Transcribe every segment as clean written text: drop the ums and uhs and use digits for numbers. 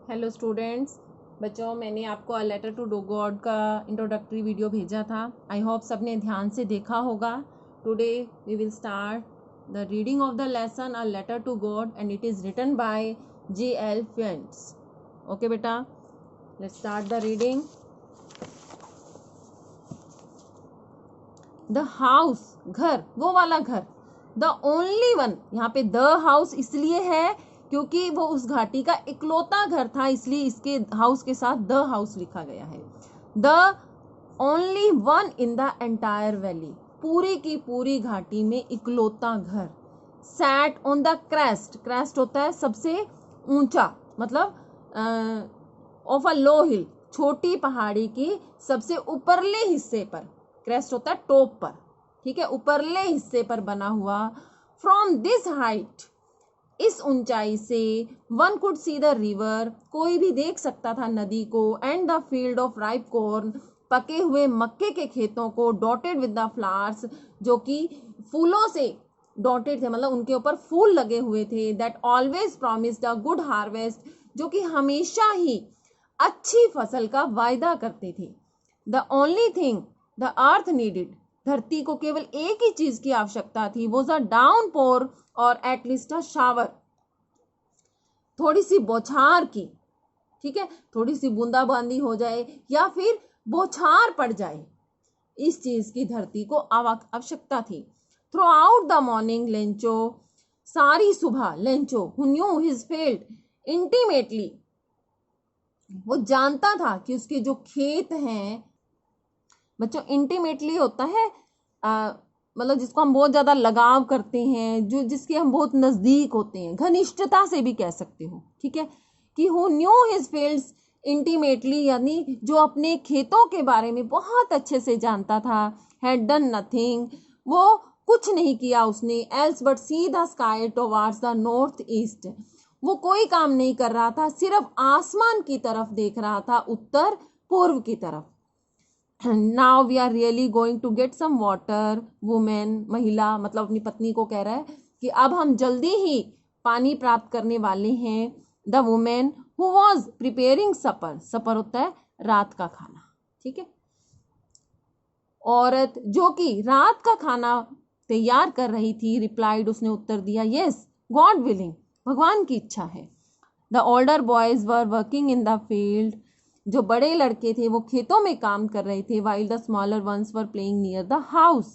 Hello students, बच्चों मैंने आपको a letter to do God का इंट्रोडक्टरी वीडियो भेजा था। आई होप सबने ध्यान से देखा होगा। Today we will start the reading of the lesson a letter to God and it is written by G.L. Fields। Okay बेटा, let's start the reading. The house, घर, वो वाला घर। द ओनली वन, यहाँ पे द हाउस इसलिए है क्योंकि वो उस घाटी का इकलौता घर था, इसलिए इसके हाउस के साथ द हाउस लिखा गया है। The only one in the entire valley, पूरी की पूरी घाटी में इकलौता घर। Sat on the crest, crest होता है सबसे ऊंचा, मतलब ऑफ अ लो हिल, छोटी पहाड़ी की सबसे ऊपरले हिस्से पर। क्रेस्ट होता है टॉप पर, ठीक है, ऊपरले हिस्से पर बना हुआ। फ्रॉम दिस हाइट, इस ऊंचाई से one could see the river, कोई भी देख सकता था नदी को। And the field of ripe corn, पके हुए मक्के के खेतों को। डॉटेड विद द फ्लावर्स, जो कि फूलों से डॉटेड थे, मतलब उनके ऊपर फूल लगे हुए थे। That always promised a good harvest, जो कि हमेशा ही अच्छी फसल का वायदा करते थे। The only thing the earth needed, धरती को केवल एक ही चीज की आवश्यकता थी, वो अ डाउन पोर और एटलीस्ट अ शावर, थोड़ी सी बौछार की, ठीक है, थोड़ी सी बूंदाबांदी हो जाए या फिर बौछार पड़ जाए, इस चीज की धरती को आवश्यकता थी। Through out the morning Lencho, सारी सुबह Lencho, who knew his field intimately, वो जानता था कि उसके जो खेत हैं, बच्चों इंटीमेटली होता है मतलब जिसको हम बहुत ज्यादा लगाव करते हैं, जो जिसके हम बहुत नजदीक होते हैं, घनिष्ठता से भी कह सकते हो, ठीक है, कि who knew his fields intimately, यानी जो अपने खेतों के बारे में बहुत अच्छे से जानता था। हैड डन नथिंग, वो कुछ नहीं किया उसने। Else but see the sky towards the north east, वो कोई काम नहीं कर रहा था, सिर्फ आसमान की तरफ देख रहा था, उत्तर पूर्व की तरफ। Now we are really going to get some water. Women, महिला, मतलब अपनी पत्नी को कह रहा है कि अब हम जल्दी ही पानी प्राप्त करने वाले हैं। The women who was preparing supper, supper होता है रात का खाना, ठीक है, औरत जो कि रात का खाना तैयार कर रही थी, रिप्लाइड, उसने उत्तर दिया, यस गॉड विलिंग, भगवान की इच्छा है। The older boys were working in the field, जो बड़े लड़के थे वो खेतों में काम कर रहे थे। While the smaller ones were playing near the house,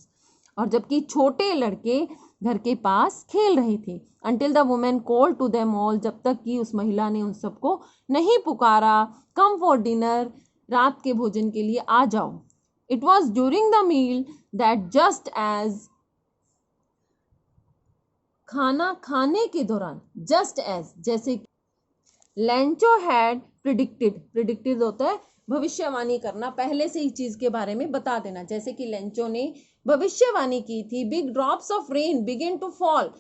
और जबकि छोटे लड़के घर के पास खेल रहे थे। Until the women called to them all, जब तक कि उस महिला ने उन सबको नहीं पुकारा, कम फॉर डिनर, रात के भोजन के लिए आ जाओ। It was during the meal that just as, खाना खाने के दौरान, जस्ट एज जैसे, लेंचो हैड प्रिडिक्टेड, प्रिडिक्टेड होता है भविष्यवाणी करना, पहले से ही चीज के बारे में बता देना, जैसे कि लेंचो ने भविष्यवाणी की थी। Big drops of rain begin to fall,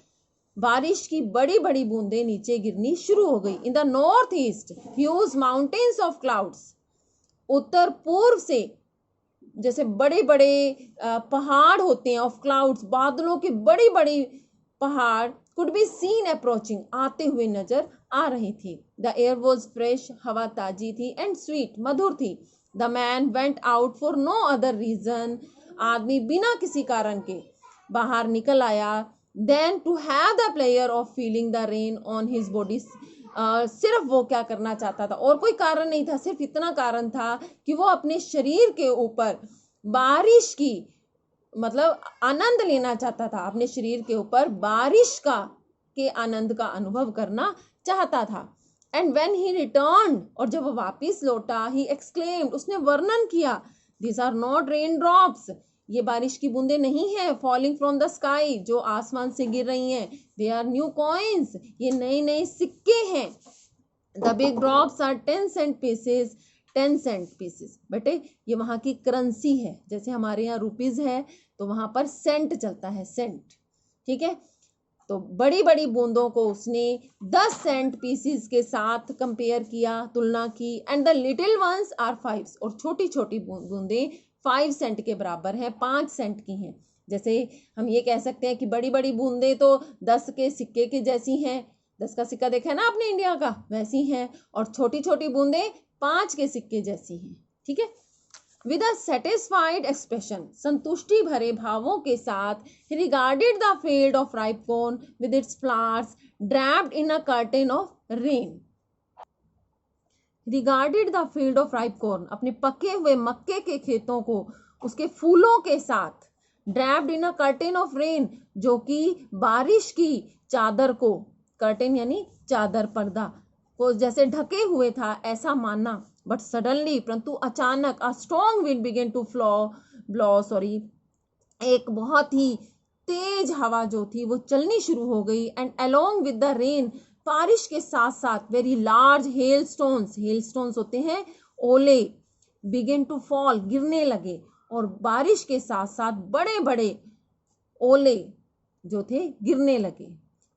बारिश की बड़ी बड़ी बूंदें नीचे गिरनी शुरू हो गई। In the north east huge mountains of clouds, उत्तर पूर्व से जैसे बड़े बड़े पहाड़ होते हैं, ऑफ क्लाउड्स, बादलों के बड़ी बड़ी पहाड़, कुड बी सीन अप्रोचिंग, आते हुए नजर आ रही थी। द एयर वॉज फ्रेश, हवा ताजी थी, एंड स्वीट, मधुर थी। The man went out for no other reason, आदमी बिना किसी कारण के बाहर निकल आया। Then to have the pleasure of feeling the rain on his body, सिर्फ वो क्या करना चाहता था, और कोई कारण नहीं था, सिर्फ इतना कारण था कि वो अपने शरीर के ऊपर बारिश की, मतलब आनंद लेना चाहता था, अपने शरीर के ऊपर बारिश का के आनंद का अनुभव करना चाहता था। एंड व्हेन ही रिटर्न, और जब वो वापिस लौटा, ही एक्सक्लेम्ड, उसने वर्णन किया, these are not raindrops, ये बारिश की बूंदे नहीं है, फॉलिंग फ्रॉम द स्काई, जो आसमान से गिर रही हैं। दे आर न्यू कॉइन्स, ये नए नए सिक्के हैं। The big drops are 10 cent pieces, 10 cent pieces, बेटे ये वहां की करेंसी है, जैसे हमारे यहाँ रुपीज है तो वहां पर सेंट चलता है, सेंट, ठीक है। तो बड़ी बड़ी बूंदों को उसने 10 सेंट पीसेस के साथ कंपेयर किया, तुलना की। And the little ones are 5, और छोटी छोटी बूंदें 5 सेंट के बराबर है, 5 सेंट की हैं। जैसे हम ये कह सकते हैं कि बड़ी बड़ी बूंदें तो 10 के सिक्के के जैसी हैं, 10 का सिक्का देखा है ना आपने इंडिया का, वैसी हैं, और छोटी छोटी बूंदें 5 के सिक्के जैसी हैं। ठीक है। विद अ सेटिस्फाइड एक्सप्रेशन, संतुष्टि भरे भावों के साथ, he regarded the field of ripe corn with its flowers draped in a curtain of rain. Regarded the field of ripe corn, अपने पके हुए मक्के के खेतों को उसके फूलों के साथ, draped in a curtain of rain, जो कि बारिश की चादर को, कर्टेन यानी चादर, पर्दा को जैसे ढके हुए था ऐसा मानना। बट सडनली, परंतु अचानक, a strong wind began to blow, एक बहुत ही तेज हवा जो थी वो चलनी शुरू हो गई। And along with the rain, बारिश के साथ साथ, वेरी लार्ज हेलस्टोन्स होते हैं ओले, बिगेन टू फॉल, गिरने लगे, और बारिश के साथ साथ बड़े बड़े ओले जो थे गिरने लगे।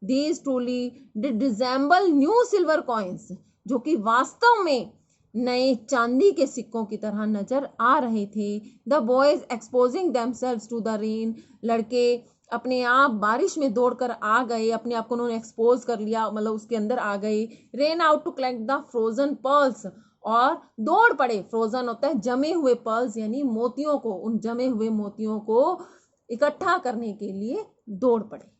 These truly did resemble new silver coins, जो कि वास्तव में नए चांदी के सिक्कों की तरह नजर आ रहे थे। The boys exposing themselves to the rain, लड़के अपने आप बारिश में दौड़कर आ गए, अपने आप को उन्होंने एक्सपोज कर लिया, मतलब उसके अंदर आ गए। Ran out to collect the frozen pearls, और दौड़ पड़े, फ्रोजन होता है जमे हुए, पर्ल्स यानी मोतियों को, उन जमे हुए मोतियों को इकट्ठा करने के लिए दौड़ पड़े।